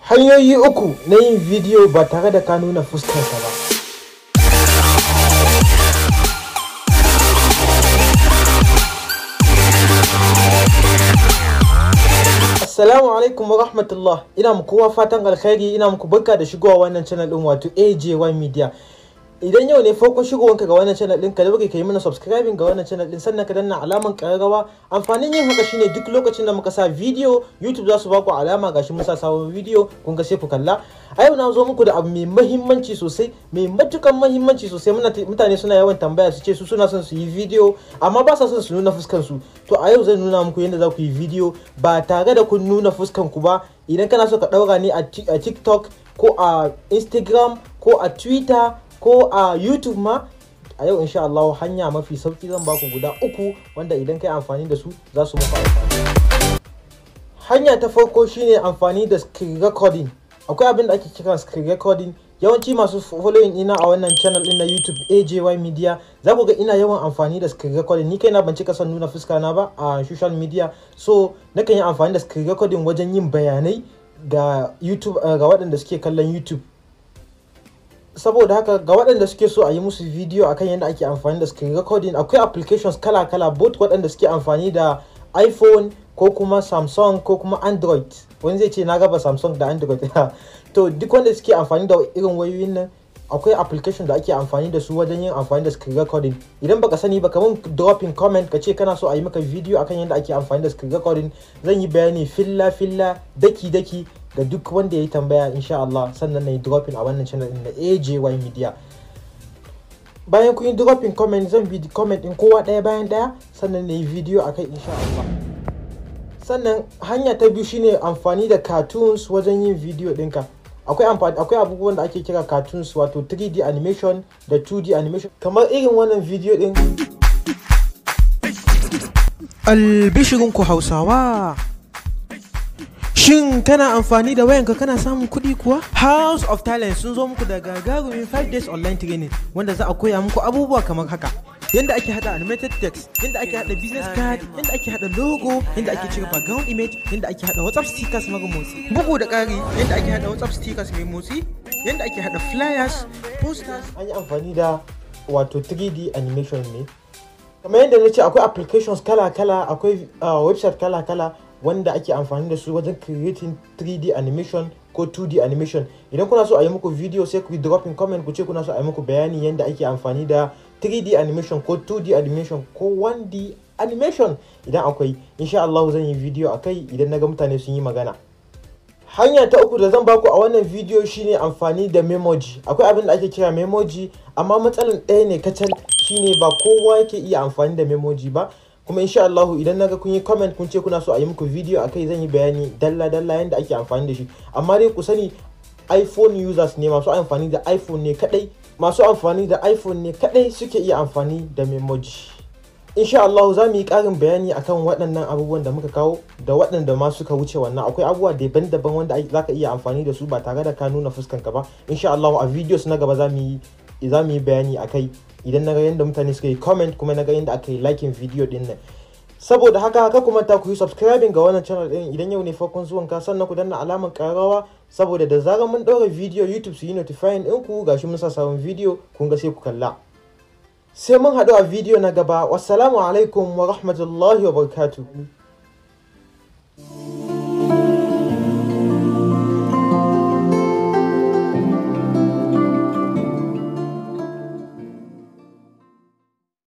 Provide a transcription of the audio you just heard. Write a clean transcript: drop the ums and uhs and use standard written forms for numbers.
Hanyoyi uku na yin bidiyo ba tare da ka nuna fuskarka ba. Assalamu alaikum wa rahmatullah. Ina muku kowa fatan alkhairi, ina muku barka da shigowa wannan channel din wato A.J.Y media. Idan yau ne farkon shigowanka ga wannan channel din, ka daure ka yi mana subscribing ga wannan channel din, sannan ka danna alaman kararrawa. Amfanin yin haka shine duk lokacin da muka sa video, YouTube za su ba ku alama gashi mun sa sabon video, kun ga sai ku kalla. A yau na zo muku da abu mai muhimmanci sosai, mai matukan muhimmanci sosai. Mutane suna yawan tambaya su ce su suna son su yi video amma ba sa son su nuna fuskan su. To a yau zan nuna muku yadda za ku yi video ba tare da kun nuna fuskan ku ba. Idan kana so ka daura ni a TikTok ko a Instagram ko a Twitter ko a YouTube ma, a yau insha Allah hanya mafi sauki zan baku guda uku wanda idan kai amfani da su za su muku amfani. Hanya ta farko shine amfani da screen recording. Akwai abin da ake kira screen recording. Yawanci masu following ina a wannan channel din na YouTube A.J.Y media za ku ga ina yawan amfani da screen recording. Ni kaina ban cika son nuna fuska na ba a social media, so nakan yi amfani da screen recording wajen yin bayanai ga YouTube, ga waɗanda suke kallon YouTube. Saboda haka ga waɗanda suke so a yi musu video akan yadda ake amfani da screen recording, akwai applications kala-kala, both waɗanda suke amfani da iPhone ko kuma Samsung ko kuma Android. Wani zai ce na gaba Samsung da Android. To duk wanda suke amfani da irin wayoyin nan, akwai application da ake amfani da su wajen yin amfani da screen recording. Idan baka sani ba, kamar dropping comment ka ce kana so a yi maka video akan yadda ake amfani da screen recording, zan yi bayani filla-filla, daki-daki ga duk wanda ya yi tambaya insha Allah, sannan na yi dropping a wannan channel din na A.J.Y media. Bayan kun yi dropping comment, zan bi comment din kowa ɗaya bayan ɗaya, sannan na yi video akai insha Allah. Sannan hanya ta biyu shine amfani da cartoons wajen yin video ɗinka. Akwai abubuwan da ake kira cartoons, wato 3D animation da 2D animation. Kamar irin wannan video ɗin. Albishirinku Hausawa! Shin kana amfani da wayanka kana samun kuɗi kuwa? House of Talent sun zo muku da gagarumin 5 days online training wanda za a koya muku abubuwa kamar haka. Yanda ake hada animated text, yanda ake hada business card, yanda ake hada logo, yanda ake cire background image, yanda ake hada WhatsApp stickers mara motsi. Bugu da ƙari, yanda ake hada WhatsApp stickers mai motsi, yanda ake hada flyers, posters. An yi amfani da wato 3D animation ne. Kamar yadda na ce, akwai applications kala-kala, akwai website kala-kala wanda ake amfani da su wajen creating 3D animation ko 2D animation. Idan kuna so a yi muku video, sai ku yi dropping comment ku ce kuna so a yi muku bayani yadda ake amfani da 3D animation ko 2D animation ko 1D animation. Idan akwai, insha Allah zan yi video akai idan naga mutane sun yi magana. Hanya ta uku da zan baku a wannan video shine amfani da memoji. Akwai abin da ake kira memoji, amma matsalan ɗaya ne kacal, shine ba kowa yake iya amfani da memoji ba. Kuma insha Allah idan naga kun yi comment kun ce kuna so a yi muku video akai, zan yi bayani dalla-dalla yadda ake amfani da shi. Amma dai ku sani iPhone users ne, masu amfani da iPhone ne kadai, suke iya amfani da memoji. Insha Allah za mu yi ƙarin bayani akan waɗannan abubuwan da muka kawo da waɗanda ma suka wuce wannan. Akwai abubuwa daban-daban wanda za ka iya amfani da su ba tare da ka nuna fuskanka ba. Insha Allah a videos na gaba za mu yi bayani akai, idan na ga yadda mutane suka yi comment kuma na ga yadda aka yi liking video din nan. Saboda haka ka kuma ta ku yi subscribing ga wannan channel din idan yau ne farkon zuwan ka, sannan ku danna alamar ƙararrawa saboda da zarar mun ɗaura video YouTube su yi notifying ɗinku gashi mun sa sabon video, kun ga sai ku kalla. Sai mun haɗu a video na gaba. Wassalamu alaikum wa rahmatullahi wa barakatuh.